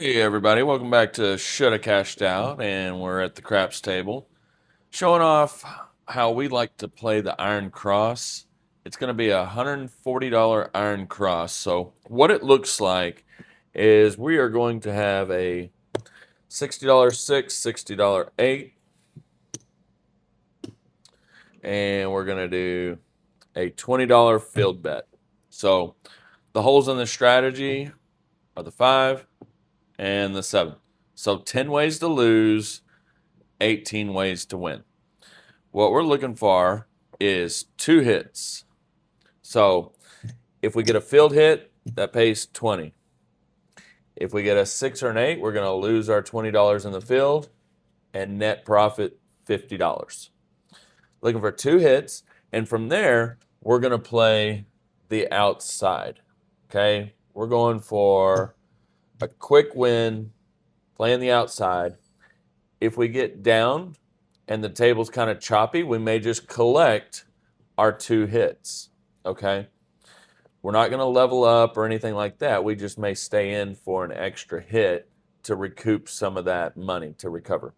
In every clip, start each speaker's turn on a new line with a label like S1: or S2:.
S1: Hey everybody, welcome back to Shoulda Cashed Out, and we're at the craps table showing off how we like to play the Iron Cross. It's going to be a $140 Iron Cross. So what it looks like is we are going to have a $60 six, $60 eight, and we're going to do a $20 field bet. So the holes in the strategy are the 5 and the 7. So 10 ways to lose, 18 ways to win. What we're looking for is 2 hits. So if we get a field hit, that pays 20. If we get a 6 or an 8, we're going to lose our $20 in the field and net profit $50. Looking for 2 hits, and from there, we're going to play the outside. Okay? We're going for a quick win, playing the outside. If we get down and the table's kind of choppy, we may just collect our 2 hits. Okay? We're not going to level up or anything like that. We just may stay in for an extra hit to recoup some of that money to recover.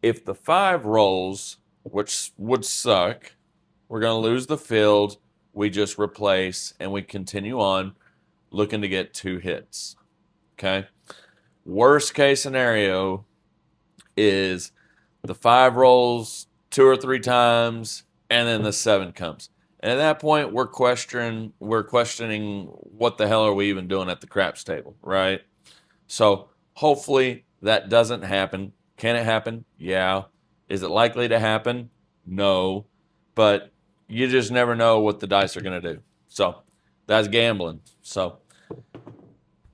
S1: If the 5 rolls, which would suck, we're going to lose the field. We just replace and we continue on looking to get 2 hits. Okay? Worst case scenario is the 5 rolls 2 or 3 times and then the 7 comes. And at that point, we're questioning what the hell are we even doing at the craps table, right? So hopefully that doesn't happen. Can it happen? Yeah. Is it likely to happen? No. But you just never know what the dice are going to do. So that's gambling. So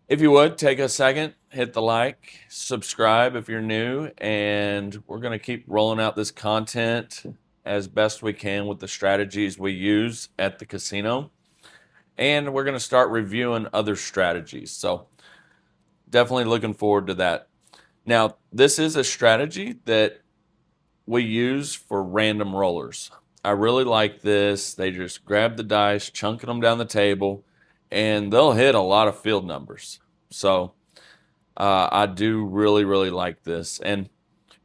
S1: if you would, take a second, hit the like, subscribe if you're new, and we're going to keep rolling out this content as best we can with the strategies we use at the casino. And we're going to start reviewing other strategies. So definitely looking forward to that. Now, this is a strategy that we use for random rollers. I really like this. They just grab the dice, chunking them down the table, and they'll hit a lot of field numbers. So I do really, really like this. And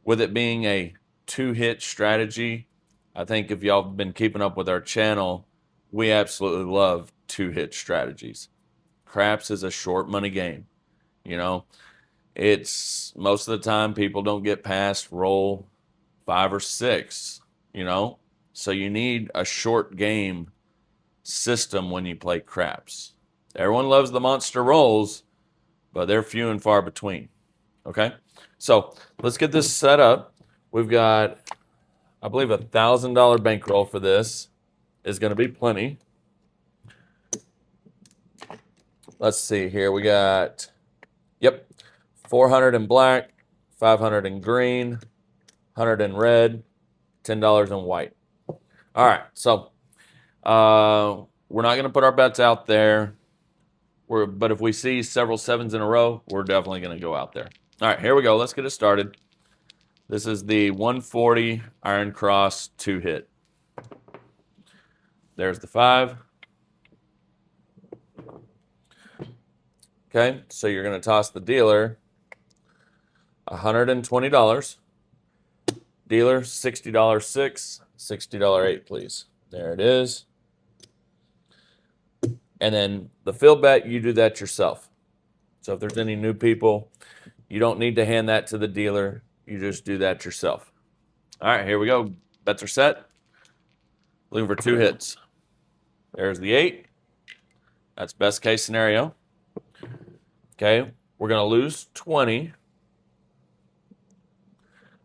S1: with it being a 2-hit strategy, I think if y'all have been keeping up with our channel, we absolutely love 2-hit strategies. Craps is a short money game. You know, it's most of the time people don't get past roll 5 or 6, so you need a short game system when you play craps. Everyone loves the monster rolls, but they're few and far between. Okay, so let's get this set up. We've got, I believe, $1,000 bankroll for this is going to be plenty. Let's see here. We got, 400 in black, 500 in green, 100 in red, $10 in white. All right, so we're not going to put our bets out there. But if we see several 7s in a row, we're definitely going to go out there. All right, here we go. Let's get it started. This is the 140 Iron Cross 2-hit. There's the 5. Okay, so you're going to toss the dealer $120. Dealer, $60 6, $60 8, please. There it is. And then the field bet, you do that yourself. So if there's any new people, you don't need to hand that to the dealer. You just do that yourself. All right, here we go. Bets are set. Looking for 2 hits. There's the 8. That's best case scenario. Okay, we're going to lose 20,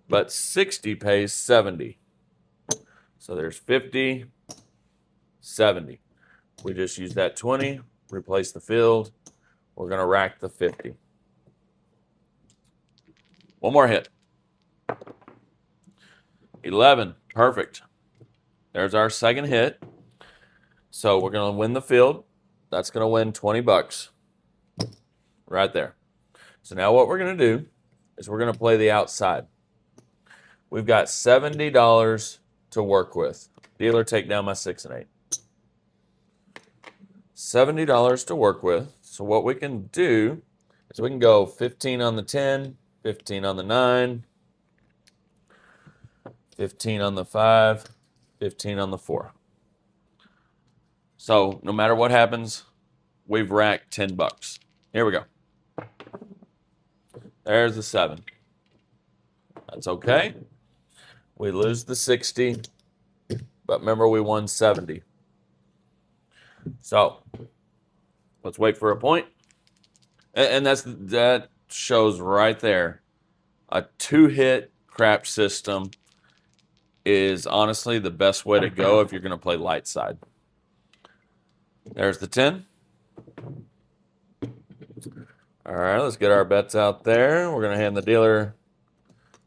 S1: but 60 pays 70. So there's 50, 70. We just use that 20, replace the field. We're going to rack the 50. One more hit. 11, perfect. There's our second hit. So we're going to win the field. That's going to win $20 right there. So now what we're going to do is we're going to play the outside. We've got $70 to work with. Dealer, take down my 6 and 8. $70 to work with. So what we can do So we can go 15 on the 10, 15 on the 9, 15 on the 5, 15 on the 4. So no matter what happens, we've racked $10. Here we go. There's the 7. That's okay. We lose the 60, but remember we won 70. So let's wait for a point. And that shows right there. A 2-hit crap system is honestly the best way to go if you're going to play light side. There's the 10. All right, let's get our bets out there. We're going to hand the dealer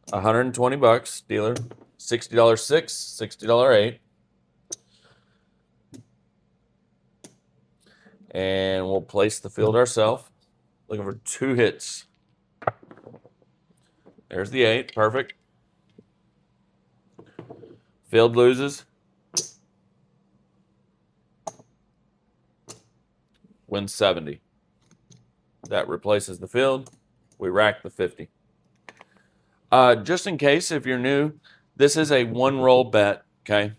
S1: $120. Dealer, $60 6, $60 8. And we'll place the field ourselves. Looking for 2 hits. There's the 8. Perfect. Field loses. Wins 70. That replaces the field. We rack the 50. Just in case, if you're new, this is a 1-roll bet, okay?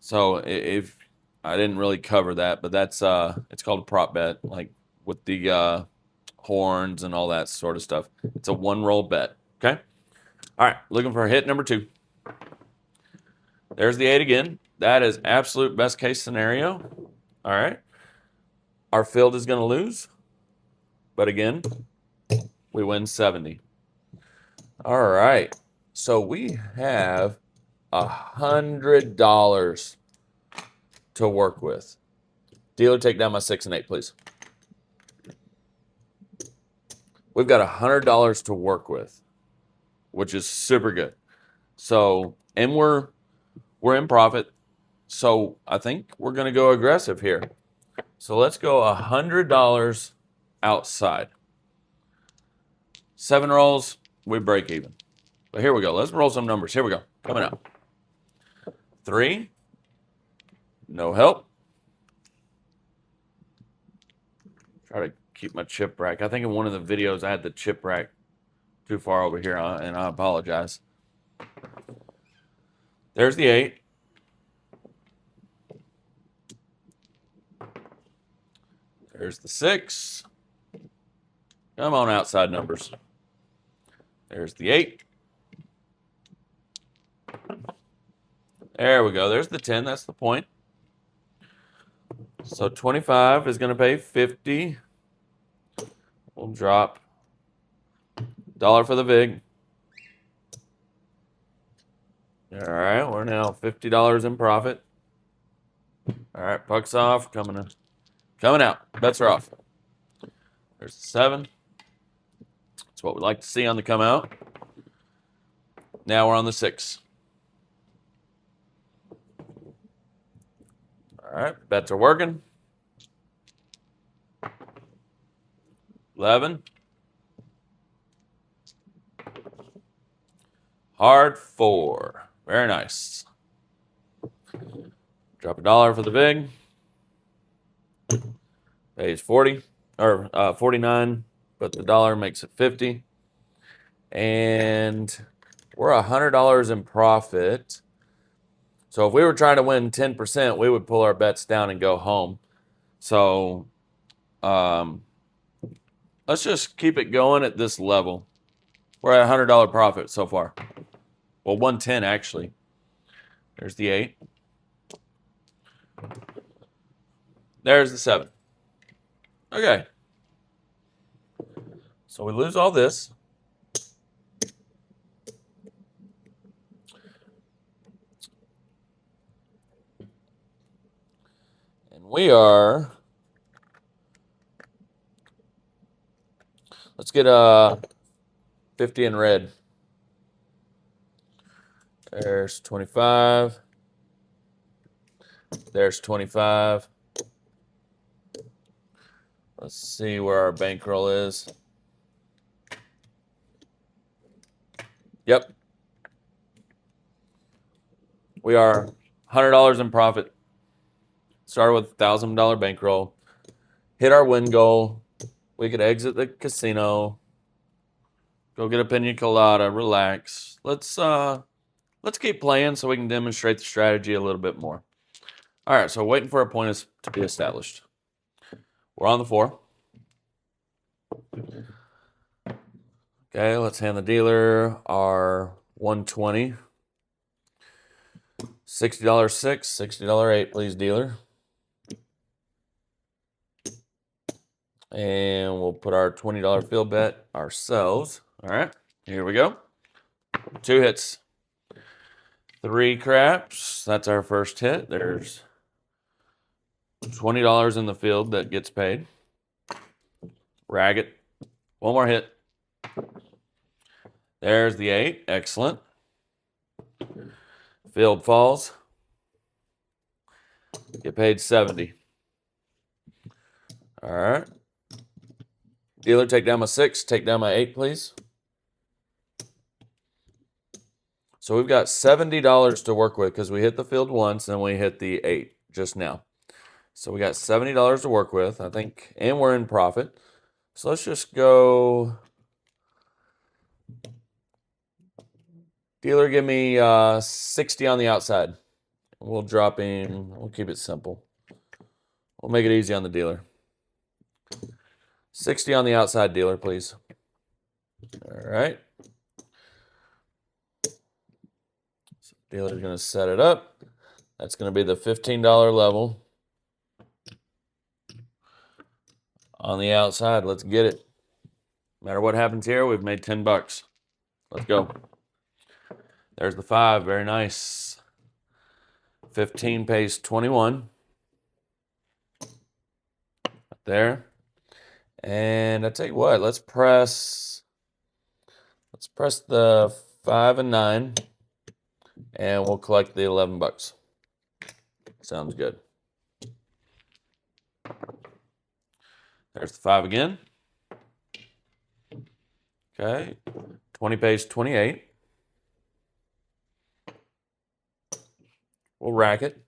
S1: So if I didn't really cover that, but that's it's called a prop bet, like with the horns and all that sort of stuff. It's a 1-roll bet, okay? All right, looking for hit number 2. There's the 8 again. That is absolute best case scenario. All right. Our field is going to lose, but again, we win 70. All right. So we have $100 to work with. Dealer, take down my 6 and 8, please. We've got $100 to work with, which is super good. So, and we're in profit. So I think we're going to go aggressive here. So let's go $100 outside. 7 rolls, we break even. But here we go. Let's roll some numbers. Here we go. Coming up. 3. No help. Try to keep my chip rack. I think in one of the videos I had the chip rack too far over here, and I apologize. There's the 8. There's the 6. Come on, outside numbers. There's the 8. There we go. There's the 10. That's the point. So 25 is going to pay 50. We'll drop $1 for the VIG. All right, we're now $50 in profit. All right, puck's off. Coming out. Bets are off. There's the 7. That's what we like to see on the come out. Now we're on the 6. All right, bets are working. 11. Hard 4. Very nice. Drop $1 for the VIG. Pays 40 or 49, but the dollar makes it 50. And we're $100 in profit. So if we were trying to win 10%, we would pull our bets down and go home. So let's just keep it going at this level. We're at $100 profit so far. Well, 110 actually. There's the 8. There's the 7. Okay. So we lose all this. And we are, let's get 50 in red. There's 25. There's 25. Let's see where our bankroll is. Yep. We are $100 in profit. Started with $1,000 bankroll. Hit our win goal We could exit the casino, go get a pina colada, relax. Let's keep playing so we can demonstrate the strategy a little bit more. All right, so waiting for a point to be established. We're on the 4. Okay, let's hand the dealer our 120. $60 6, $60 8, please, dealer. And we'll put our $20 field bet ourselves. All right, here we go. 2 hits. 3 craps. That's our first hit. There's $20 in the field that gets paid. Rag it. 1 more hit. There's the 8. Excellent. Field falls. Get paid 70. All right. Dealer, take down my 6. Take down my 8, please. So we've got $70 to work with because we hit the field once and we hit the 8 just now. So we got $70 to work with, I think, and we're in profit. So let's just go. Dealer, give me 60 on the outside. We'll drop in. We'll keep it simple. We'll make it easy on the dealer. 60 on the outside, dealer, please. All right. So dealer's going to set it up. That's going to be the $15 level. On the outside, let's get it. No matter what happens here, we've made 10 bucks. Let's go. There's the 5. Very nice. 15 pays 21. Right there. And I tell you what, let's press the 5 and 9, and we'll collect the 11 bucks. Sounds good. There's the 5 again. Okay. 20 pays 28. We'll rack it.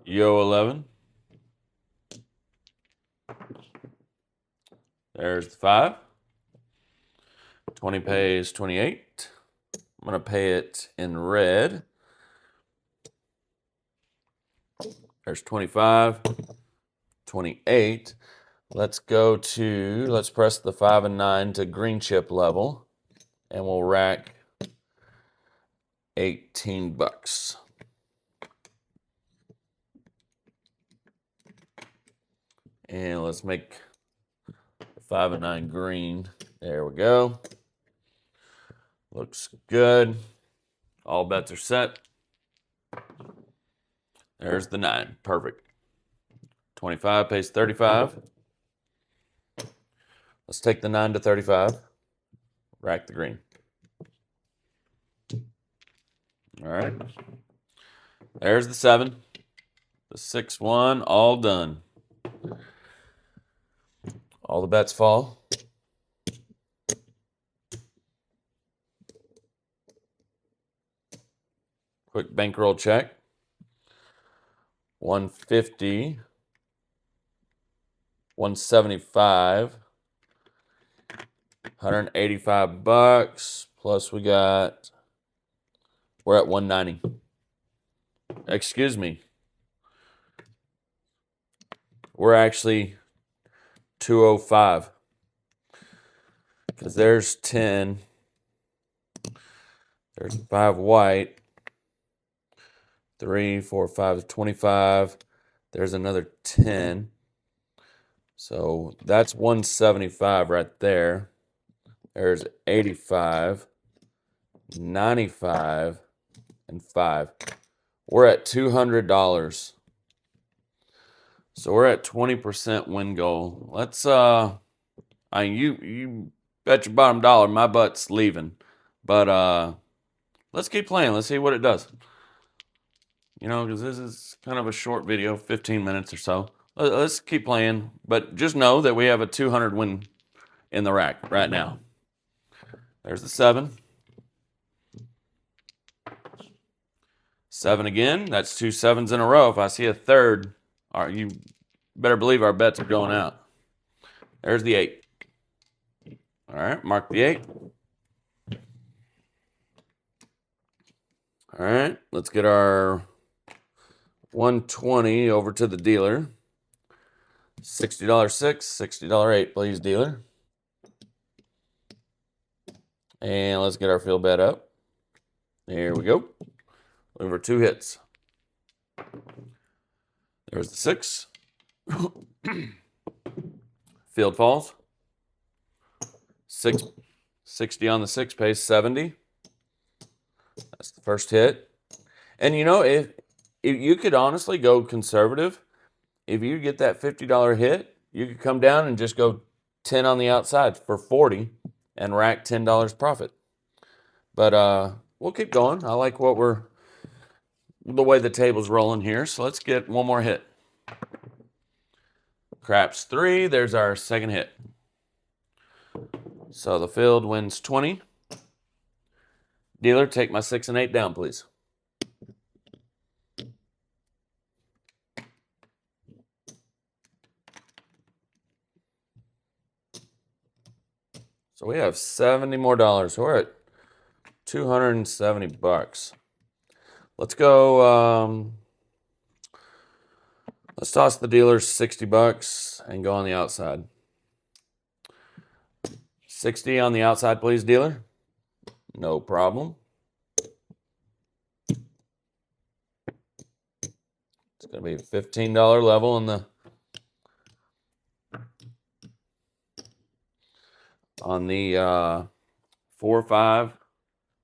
S1: Yo 11. There's the 5. 20 pays 28. I'm going to pay it in red. There's 25. 28. Let's press the 5 and 9 to green chip level, and we'll rack 18 bucks. And let's make 5 and 9 green. There we go. Looks good. All bets are set. There's the 9. Perfect. 25 pays 35. Let's take the 9 to 35. Rack the green. All right. There's the 7. The 6-1. All done. All the bets fall. Quick bankroll check. 150. 175. 185 bucks. Plus we're at 190. Excuse me. We're actually 205. Because there's 10. There's 5 white. 3, 4, 5, 25. There's another 10. So that's 175 right there. There's 85, 95, and 5. We're at $200. So we're at 20% win goal. Let's you bet your bottom dollar my butt's leaving. But let's keep playing. Let's see what it does. You know, because this is kind of a short video, 15 minutes or so. Let's keep playing. But just know that we have a 200 win in the rack right now. There's the 7. 7 again. That's 2 sevens in a row. If I see a third, all right, you better believe our bets are going out. There's the 8. All right, mark the 8. All right, let's get our 120 over to the dealer. $60 6, $60 8, please, dealer. And let's get our field bet up. There we go. Looking for 2 hits. There's the 6. Field falls. 60 on the 6 pays 70. That's the first hit. And you know, if you could honestly go conservative, if you get that $50 hit, you could come down and just go 10 on the outside for 40 and rack $10 profit. But we'll keep going. I like the way the table's rolling here. So let's get one more hit. Craps 3. There's our second hit. So the field wins 20. Dealer, take my 6 and 8 down, please. So we have $70 more. We're at $270. Let's go. Let's toss the dealer $60 and go on the outside. 60 on the outside, please, dealer. No problem. It's going to be a $15 level on the 4, 5,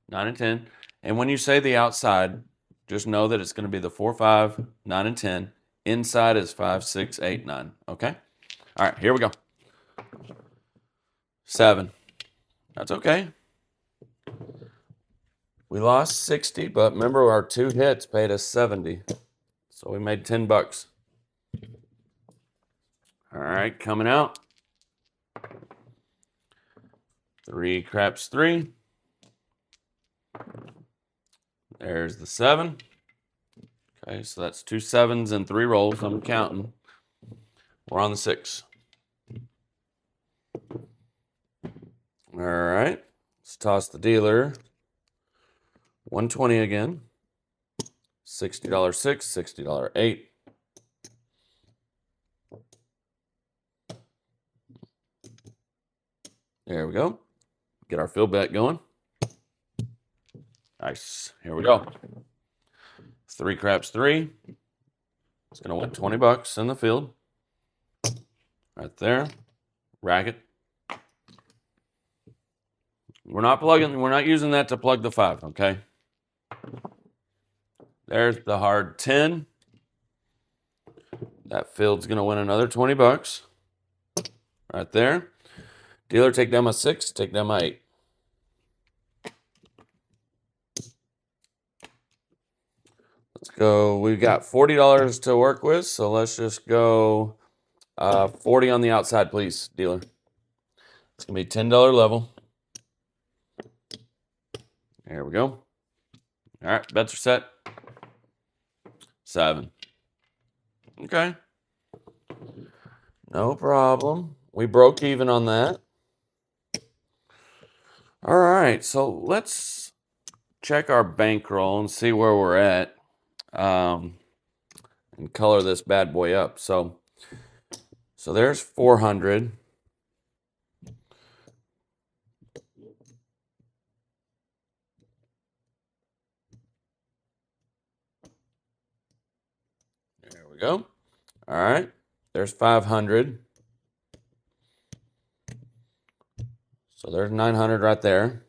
S1: 9, and 10. And when you say the outside, just know that it's going to be the 4, 5, 9, and 10. Inside is 5, 6, 8, 9. Okay? All right, here we go. 7. That's okay. We lost 60, but remember our 2 hits paid us 70. So we made $10. All right, coming out. 3 craps 3. There's the 7. Okay, so that's 2 sevens and 3 rolls. I'm counting. We're on the 6. All right, let's toss the dealer 120 again. $60 6, $60 8. There we go. Get our field bet going. Nice. Here we go. 3 craps 3. It's going to win $20 in the field. Right there. Rack it. We're not using that to plug the 5, okay? There's the hard 10. That field's going to win another $20. Right there. Dealer, take down my 6, take down my 8. Let's go. We've got $40 to work with, so let's just go 40 on the outside, please, dealer. It's going to be $10 level. There we go. All right, bets are set. 7. Okay. No problem. We broke even on that. All right, so let's check our bankroll and see where we're at, and color this bad boy up. So there's 400. There we go. All right, there's 500. So there's 900 right there.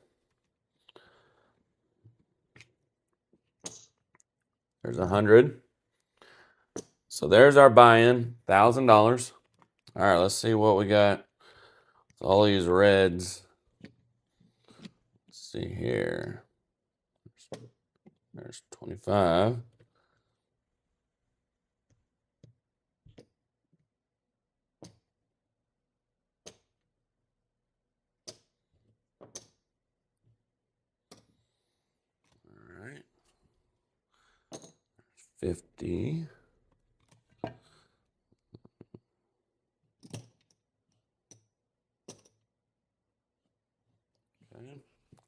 S1: There's 100. So there's our buy-in, $1,000. All right, let's see what we got. All these reds. Let's see here. There's 25. 50.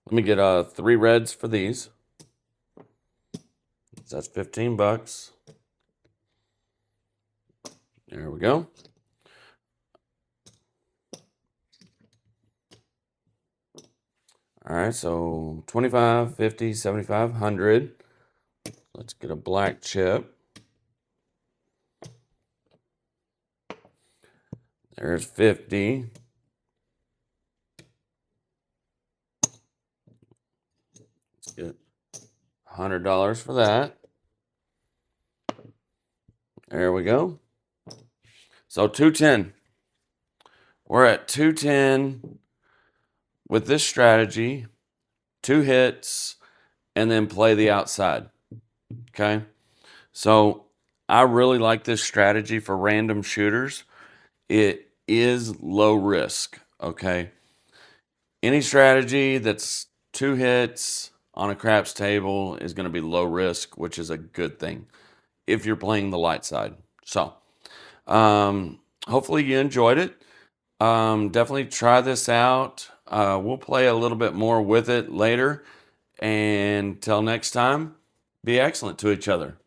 S1: Let me get 3 reds for these. That's $15. There we go. All right, so 25, 50, 75, 100. Let's get a black chip. There's 50. Let's get $100 for that. There we go. So 210. We're at 210 with this strategy. 2 hits and then play the outside. Okay. So I really like this strategy for random shooters. It is low risk. Okay. Any strategy that's 2 hits on a craps table is going to be low risk, which is a good thing if you're playing the light side. So hopefully you enjoyed it. Definitely try this out. We'll play a little bit more with it later. And till next time, be excellent to each other.